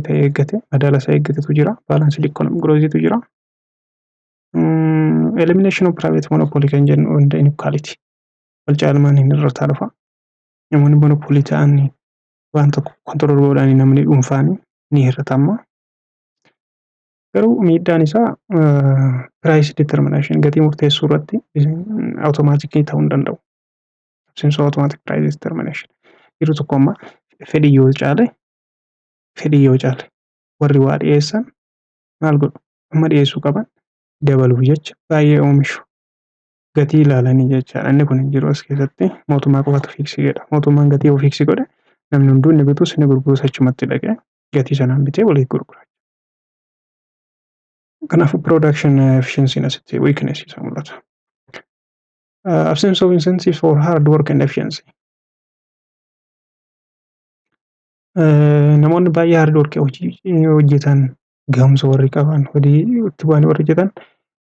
[SPEAKER 1] ta'e eeggate madaala isaa eeggatetu jira. Baalaansii economic growthtu jira. Elimination of private monopoly kan jennu inequality. Wal caalmaan inni irratti dhufa. Namoonni monopoolii ta'an waan tokko kontrol godhanii namni dhuunfaan ni hir'atama. Garuu miidhaan isaa price determination gatii murteessuu irratti automaatikii ta'uu hin danda'u. Absence of automatic price determination. Yeroo tokko amma fedhii yoo caale warri waa dhiyeessan maal godhu? Amma dhiyeessuu qaban dabaluuf jecha baay'ee oomishu. Gatii ilaalanii jechaadha. Inni kun hin jiru as keessatti mootummaa qofatu fiiksii godha. Mootummaan gatii yoo fiiksii godhe namni hunduu inni bitus inni gurgurus achumatti dhaqee gatii sanaan bitee waliif gurgura. Kanaafuu production efficiency asitti weakness isa mul'ata. Absence of incentives for hard work and efficiency. Namoonni baay'ee hard work hojjetan gahumsa warri qaban hojii itti bu'anii warri hojjetan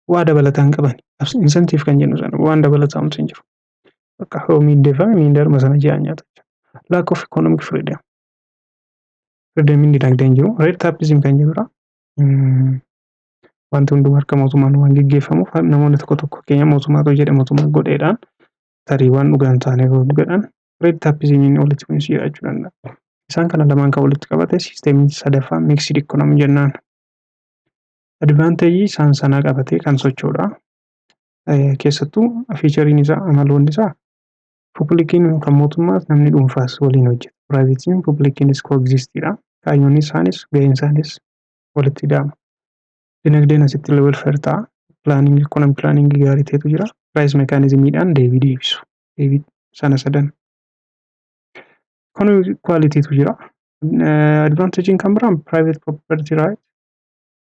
[SPEAKER 1] waa dabalataan qaban. Incentive kan jennu sana waan dabalataan hin jiru. Bakka miindeeffame miindarma sana ji'aan nyaata. Lack of economic freedom. Freedom inni dinagdee hin jiru. Red tapeism kan jedhudha. Wanti hunduu harka mootummaan waan gaggeeffamuuf namoonni tokko tokko keenya mootummaatu jedhe mootummaan godheedhaan tarii waan dhugaan taanee godhan red tapeismiin walitti bu'iinsa jiraachuu danda'a. Isaan kana lamaan kan walitti qabate siisteemii sadaffaa mixed economy jennaan. Advantage isaan sanaa qabatee kan socho'udha. Keessattuu fiichariin isaa amaloonni isaa publikiin kan mootummaas namni dhuunfaas waliin hojjeta. Piraayiveetiin publikiinis coexistidha. Kaayyoon isaanis gaheen isaanis walitti hidhama. Dinagdeen asitti welfare ta'a. Economic planning gaarii ta'etu jira. Price mechanismiidhaan deebii deebisu. Deebii sana sadan. Economic qualitytu jira. Advantagein kan biraan private property right.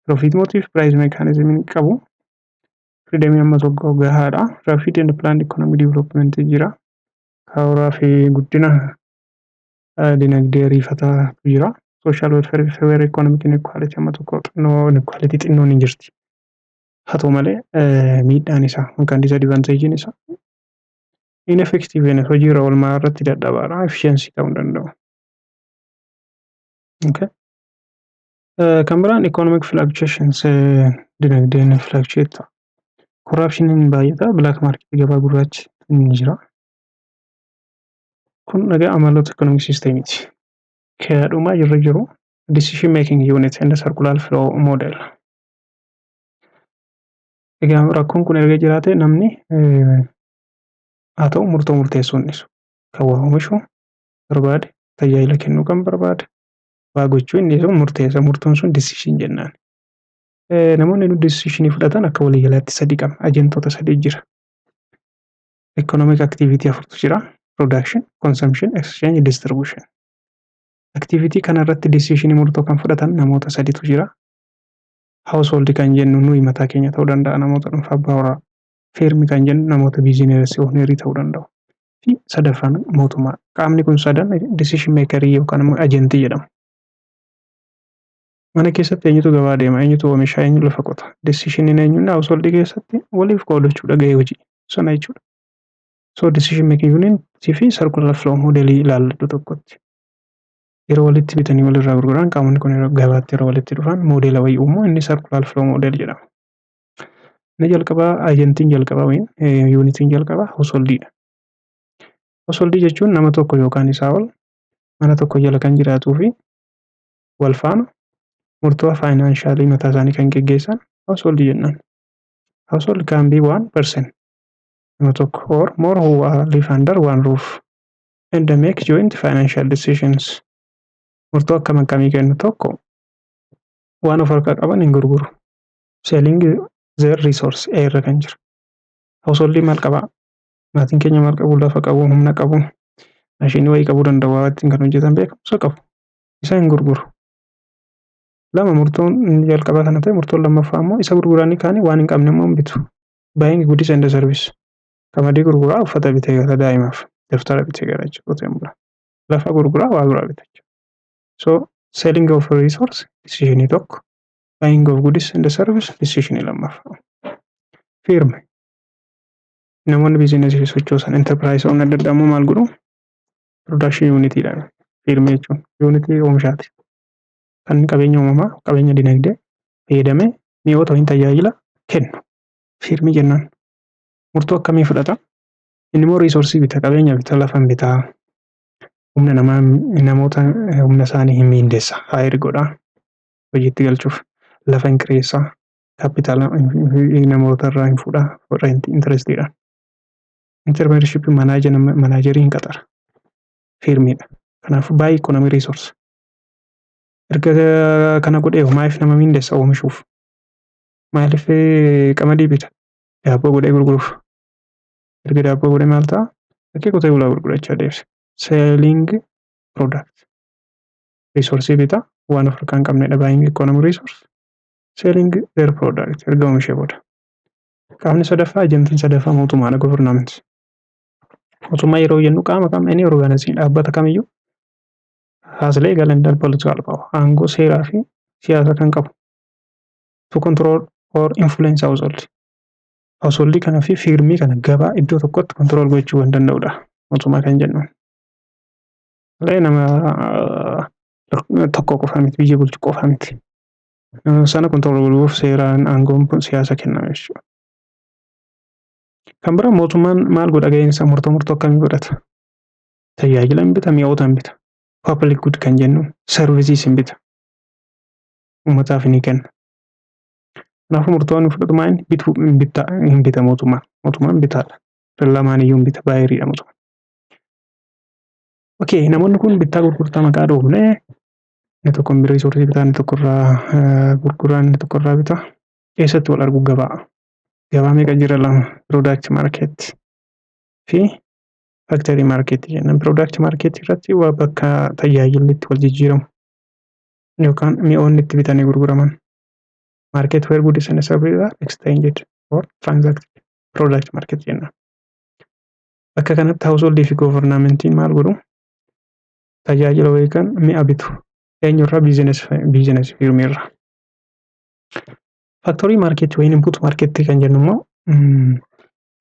[SPEAKER 1] Profit motive price mechanism qabu. Freedom amma tokko gahaadha. Rapid and planned economic development jira. Karoora fi guddina dinagdee ariifataa jira. Social welfare fair economic inequality amma tokko inequality xinnoon hin jirti. Haa ta'u malee miidhaan isaa yookaan disadvantagein isaa ineffectiveness hojiirra oolmaa irratti dadhabaadha. Efficiency ta'uu danda'u. Okay. Kan biraan economic fluctuations dinagdeen fluctuate ta'a. Corruption baay'ata. Black market gabaa gurraachi ni jira. Kun nagaa amaloota economic systemiiti. Kadhumaa jirra jiru decision making unit and circular flow model. Egaa rakkoon kun erga jiraate namni haa ta'u murtoo murteessuun dhiisu. Kan waa oomishu barbaade tajaajila kennuu kan barbaade waa gochuu inni sun murteessa. Murtoon sun decision jennaan. Namoonni decision fudhatan akka waliigalaatti sadii qaba. Ajentoota sadii jira. Economic activity afurtu jira. Production, consumption, exchange, distribution. Activity kana irratti decision murtoo kan fudhatan namoota sadiitu jira. Household kan jennu nuyi mataa keenya ta'uu danda'a. Namoota dhuunfaa abbaa warraa. Firm kan jennu namoota business owner ta'uu danda'u. Fi sadaffaan mootummaa. Qaamni kun sadan decision maker yookaan immoo agentii jedhamu. Mana keessatti eenyutu gabaa deema, eenyutu oomisha, eenyu lafa qota. Decision eenyuun household keessatti waliif qoodachuudha gahee hojii sana jechuudha. So decision making unit fi circular flow modelii ilaalladhu tokkotti. yeroo walitti bitanii walirraa gurguran qaamonni kun gabaatti yeroo walitti dhufan moodela wayii uumu inni circular flow model jedhama. Inni jalqabaa agentiin jalqabaa yuunitiin jalqabaa householdidha. Householdii jechuun nama tokko yookaan isaa ol mana tokko jala kan jiraatuu fi wal faana murtoo faayinaanshalii mataa isaanii kan geggeessan householdii jennaan. Household can be one person nama tokko or more who live under one roof and they make joint financial decisions. Murtoo akkam akkamii kennu tokko waan of harkaa qaban hin gurguru. Selling their resource irra kan jiru. Householdii maal qabaa? Maatiin keenya maal qabu? Lafa qabu, humna qabu, maashinii wayii qabuu danda'u, waa ittiin kan hojjetan beekumsa qabu. Isa hin gurguru. Lama murtoon jalqabaa kana ta'e murtoon lammaffaa immoo isa gurguranii kaanii waan hin qabne immoo hin bitu. Buying goods and service. Qamadii gurguraa uffata bitee gara daa'imaaf, daftara bitee gara qotee bulaa. Lafa gurguraa waa biraa bitee. So selling of resource decision tokko, buying of goods and service decision lammaffaa. Firm namoonni biizinasii sochoosan enterprise on adda addaa immoo maal godhu? Production unity dha. Firm jechuun unity oomishaati. Kan qabeenya uumamaa, qabeenya dinagdee fayyadamee mi'oota hin tajaajila kennu. Firmi jennaan. Murtoo akkamii fudhata? Inni immoo reesoorsii bita, qabeenya bita, lafa bita. Humna namaa namoota humna isaanii hin miindeessa. Haayir godha. Hojiitti galchuuf lafa hin kireessa. Kaapitaala namoota irraa hin fuudha. Rent interestidha. Entrepreneurship manaajerii hin qaxara. Firmiidha. Kanaafuu baay'ee economy resource. Erga kana godhee maaliif nama miindeessa oomishuuf? Maaliif qamadii bita? Daabboo godhee gurguruuf. Erga daabboo godhee maal ta'a? Bakkee qotee bulaa gurgurachaa deemsa. Selling product. Resource bita waan of harkaa hin qabnedha. Buying economy resource. Selling their product. Erga oomishee booda. Qaamni sadaffaa ajantiin sadaffaa mootummaadha. Government. Mootummaa yeroo jennu qaama kam inni organizing dhaabbata kamiyyuu has legal and political power. Aangoo seeraa fi siyaasa kan qabu. To control or influence household. Householdii kana fi firmii kana gabaa iddoo tokkotti control gochuu kan danda'udha. Mootummaa kan jennu. Nama tokko qofa miti, biyya bulchu qofa miti. Sana control godhuuf seeraan aangoon siyaasa kenname jechuudha. Kan biraa mootummaan maal godha ga'eensa murtoo akkamii godhata? Tajaajila hin bita, mi'oota hin bita. Public good kan jennu services hin bita. Uummataaf ni kenna. Kanaafuu murtoon fudhatu maal bituu hin bita mootummaan. Mootummaan bitaadha. Lamaan iyyuu hin bita baay'eedha mootummaan. Okay, namoonni kun bittaa gurgurtaa maqaa dhoofne inni tokko reesoorsii bitaa, inni tokko irraa gurguraa, inni tokko irraa bitaa. Eessatti wal argu? Gabaa. Gabaa meeqa jira? Lama. Product market fi factory market jenna. Product market irratti waa bakka tajaajilli itti wal jijjiiramu yookaan mi'oonni itti bitanii gurguraman. Market where goods and services are exchanged or transacted. Product market jenna. Bakka kanatti household fi governmentiin maal godhu? Tajaajila wayii mi'a bitu. Eenyurraa? Business firm irraa. Factory market wayii input market kan jennu immoo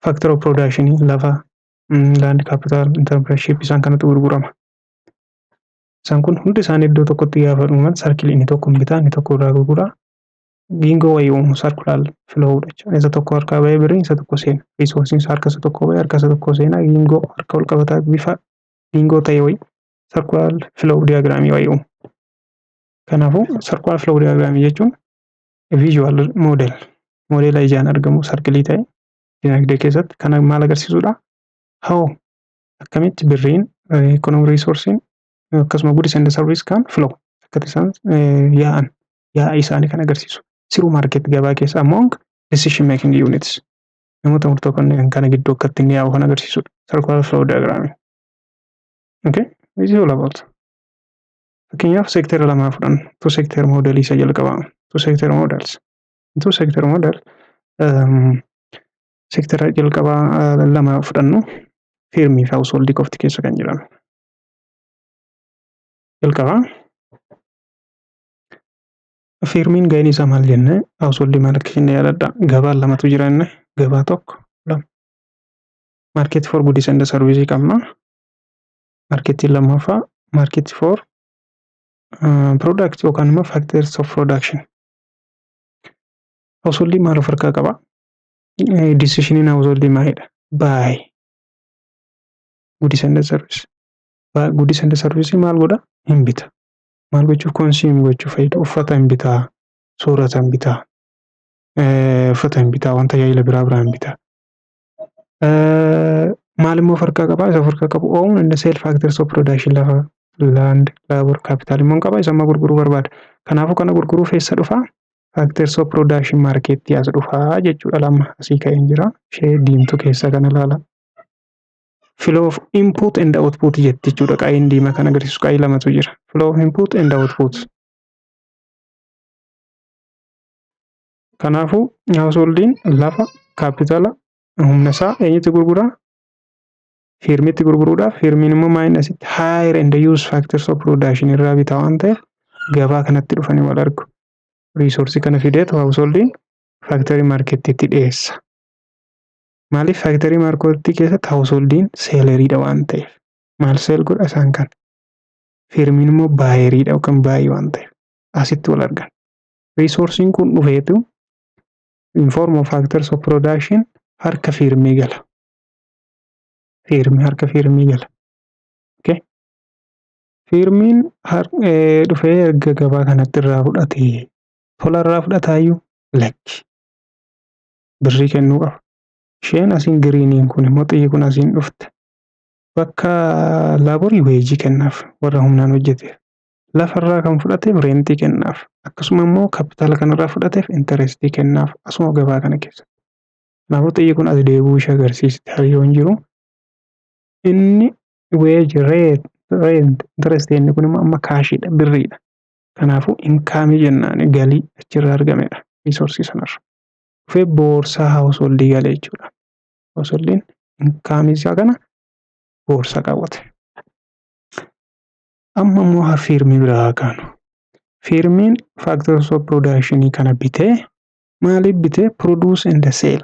[SPEAKER 1] factor of production lafa, land capital, entrepreneurship isaan kanatti gurgurama. Isaan kun hundi isaanii iddoo tokkotti gaafa dhuman sarkilii inni tokko bitaa, inni tokko irraa gurguraa. Giingoo wayii uumu circular flow jechuudha. Isa tokko harkaa bahee birrii isa tokko seena. Resources harka isa tokko bahee harka isa tokko seena. Giingoo harka ol qabataa bifa giingoo ta'e wayii circular flow diagram wayii uumu. Kanaafuu circular flow diagram jechuun visual model. Modela ijaan argamu sarkilii ta'e dinagdee keessatti kan maal agarsiisudha? How akkamitti birriin economic resourcein akkasuma goods and services kan flow akka isaan yaa'aa isaanii kan agarsiisu. Siruu market gabaa keessa among decision making units. Namoota murtoo kana gidduu akkatti inni yaa'u kan agarsiisudha. Circular flow diagram. Okay, this is all about. Fakkeenyaaf seektara lamaa fudhannu. Two sector model isa jalqabaa. Two sector models. Two sector model seektara jalqabaa lama fudhannu. Firmii fi householdii qofti keessa kan jiran. Jalqabaa firmiin ga'een isaa maal jenne? Householdii maal akka jenne yaadadha. Gabaan lamatu jira inni. Gabaa tokko lama. Market for goods and services qabna. Marketii lammaffaa market for product yookaan immoo factors of production. Household maal of harkaa qaba? Decision household maalidha? Buy goods and service. Goods and service maal godha? Hin bita. Maal gochuuf? Consume gochuuf fayyada. Uffata hin bitaa, soorata hin bitaa, uffata hin bitaa, waan tajaajila biraa hin bitaa. Maal immoo of harkaa qaba? Isa of harkaa qabu own and sell factors of production lafa land, labor, capital immoo qaba. Isa amma gurguruu barbaada. Kanaafuu kana gurguruuf eessa dhufaa? Factors of production market as dhufaa jechuudha. Lama asii ka'een jira. Ishee diimtuu keessa kana ilaala. Flow of input and output jetti jechuudha. Qaayin diimaa kan agarsiisu qaayii lamatu jira. Flow of input and output. Kanaafuu householdiin lafa, capital, humna isaa eenyutti gurguraa? Firmitti gurguruudhaaf. Firmiin immoo maayinni asitti hire and use factors of production irraa bitaa waan ta'eef gabaa kanatti dhufanii wal argu. Resource kana fideetu householdiin factory marketitti dhiyeessa. Maaliif factory marketii keessatti householdiin seeleriidha waan ta'eef. Maal seel godha isaan kan. Firmiin immoo baayeriidha yookaan baay'ee waan ta'eef asitti wal argan. Resourcein kun dhufeetu in form of factors of production harka firmii gala. Harka firmii gala. Okay. Firmiin dhufee erga gabaa kanatti irraa fudhatee tola irraa fudhataayyuu lakki. Birrii kennuu qaba. Isheen asiin giriiniin kun immoo xiyyi kun asiin dhufte. Bakka laaborii weejii kennaaf warra humnaan hojjeteef. Lafarraa kan fudhateef reentii kennaaf. Akkasuma immoo kapitaala kanarraa fudhateef intarestii kennaaf. Asuma gabaa kana keessatti. Kanaafuu xiyyi kun as deebi'uu ishee agarsiisti. Hariyyoon jiru. Inni weeji rent intarestii inni kun immoo amma kaashiidha, birriidha. Kanaafuu inkaamii jennaan galii achirraa argamedha. Reesoorsii sanarra. Dhufee boorsaa householdii galee jechuudha. Householdiin inkaamii isaa kana boorsaa qabaate. Amma immoo firmii biraa kaanu. Firmiin factors of production kana bitee maaliif bitee? Produce and sell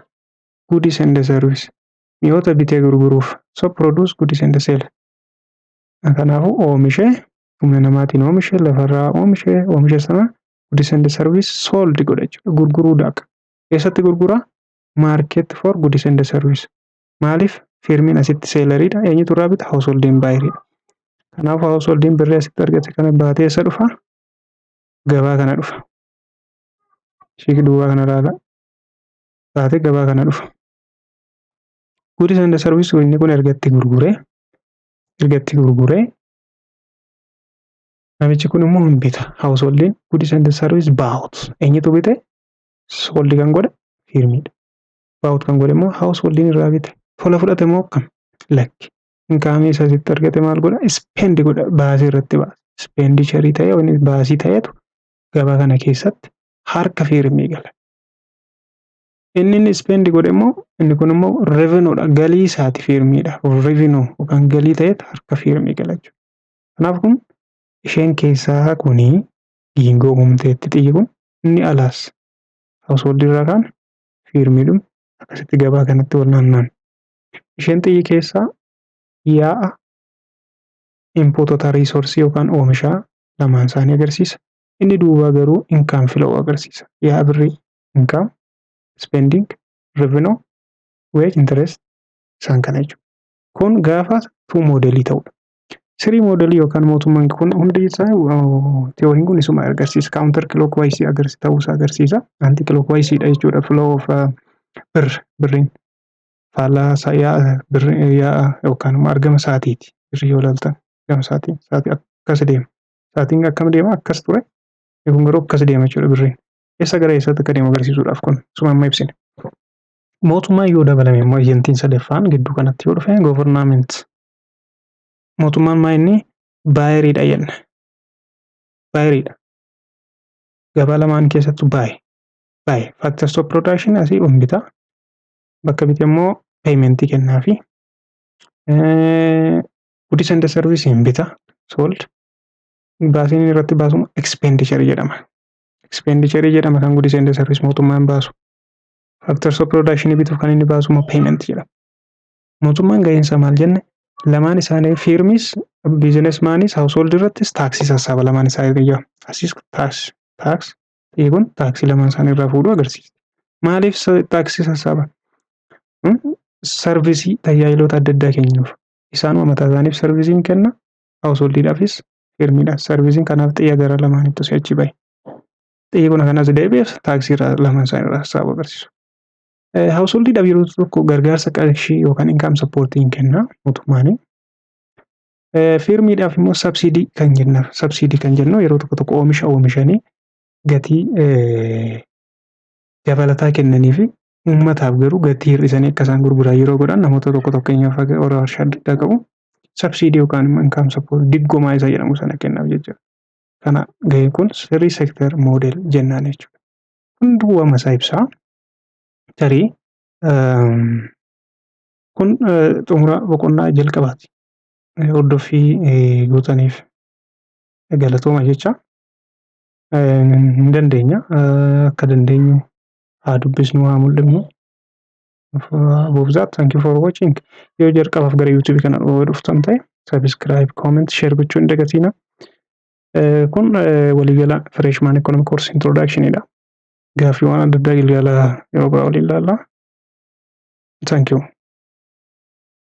[SPEAKER 1] goods and service. Mi'oota bitee gurguruuf. So produce goods and sell. Kanaafuu oomishee humna namaatiin oomishee lafarraa oomishe sana goods and service sold godha jechuudha. Gurguruudhaaf. Eessatti gurguraa? Market for goods and service. Maaliif? Firmiin asitti seeleriidha. Eenyutu irraa bita? Householdiin baay'eedha. Kanaafuu householdiin birrii asitti argate kana baatee eessa dhufa? Gabaa kana dhufa. Ishii duwwaa kana ilaala. Baatee gabaa kana dhufa. Goods and service inni kun ergatti gurguree namichi kun immoo hin bita. Householdiin goods and service baa'ut. Eenyutu bite? Sooldi kan godhe firmiidha. Baa'ut kan godhe immoo householdiin irraa bite. Tola fudhate immoo akkam? Lakki. Inkaamii isa asitti argate maal godha? Ispeend godha. Baasii irratti baasa. Ispendicharii ta'ee waan baasii ta'etu gabaa kana keessatti harka firmii gala. Inni ispeend godhe immoo inni kun immoo revenuudha. Galii isaati firmiidha. Revenue yookaan galii ta'etu harka firmii gala jechuudha. Kanaaf kun isheen keessaa kuni giingoo uumteetti xiyyi kun inni alaas householdii irraa kaan firmiidhum akkasitti gabaa kanatti wal naanna'an. Isheen xiyyi keessaa yaa'a inputota reesoorsii yookaan oomishaa lamaan isaanii agarsiisa. Inni duubaa garuu income flow agarsiisa. Yaa'a birrii income, spending, revenue, wage, interest isaan kana jechuudha. Kun gaafa 2 moodelii ta'udha. 3 moodelii yookaan mootummaan kun hundi isaa teoriin kun isuma agarsiisa. Counter clockwise ta'uusaa agarsiisa. Anti clockwise dha jechuudha. Flow of birriin faallaa yaa'a yookaan argama sa'aatiiti. Birrii yoo ilaaltan argama sa'aatii akkas deema. Sa'aatiin akkam deema? Akkas ture. Kun garuu akkas deema jechuudha birriin. Eessa gara eessaatti akka deemu agarsiisuudhaaf kun isuma amma ibsine. Mootummaa yoo dabalame immoo ejentiin sadaffaan gidduu kanatti yoo dhufe government. Mootummaan maa inni baayeriidha jenna. Baayeriidha. Gabaa lamaan keessattuu baay'ee. Factors of production asii umbita. Bakka bitee immoo paymentii kennaafi. Goods and service hin bita. Sold. Baasiin irratti baasu expenditure jedhama. Expenditure jedhama kan goods and service mootummaan baasu. Factors of production bituuf kan inni baasu immoo payment jedhama. Mootummaan ga'eensa maal jenne? Lamaan isaanii firmis biizinesmaanis household irrattis taaksii sassaaba lamaan isaanii. Asis taaks kun taaksii lamaan isaanii irraa fuudhuu agarsiisa. Maaliif taaksii sassaaba? Sarvisii tajaajiloota adda addaa kennuuf. Isaanuma mataa isaaniif sarvisiin kenna. Householdiidhaafis firmiidhaaf sarvisiin kanaaf xiyya gara lamaanitti si'achi bahe. Xiyyi kun kanas deebi'eef taaksii irraa lamaan isaanii irraa sassaabuu agarsiisu. Householdiidhaaf yeroo tokko gargaarsa qarshii yookaan income supportiin kenna mootummaanii. Firmiidhaaf immoo sabsiidii kan kennaaf. Sabsiidii kan jennu yeroo tokko oomisha oomishanii gatii dabalataa kennaniifi uummataaf garuu gatii hir'isanii akka isaan gurguran yeroo godhan namoota tokko fakkeenyaaf warra warshaa adda addaa qabu sabsiidii yookaan immoo income support diggoomaa isa jedhamu sana kennaaf jechuudha. Kana gaheen kun sirrii sector model jennaan jechuudha. Hunduu waan isaa ibsaa. Tarii kun xumura boqonnaa jalqabaati. Hordoffii gootaniif galatooma jecha. Hin dandeenya akka dandeenyu haa dubbisnu haa mul'ifnu. Above that, thank you for watching. Yoo jalqabaaf gara YouTube kana dhuftan ta'e subscribe, comment, share gochuu hin dagatina. Kun waliigala freshman economic course introduction dha. Gaaffii waan adda addaa ilaalaa yoo biraa waliin ilaalla. Thank you.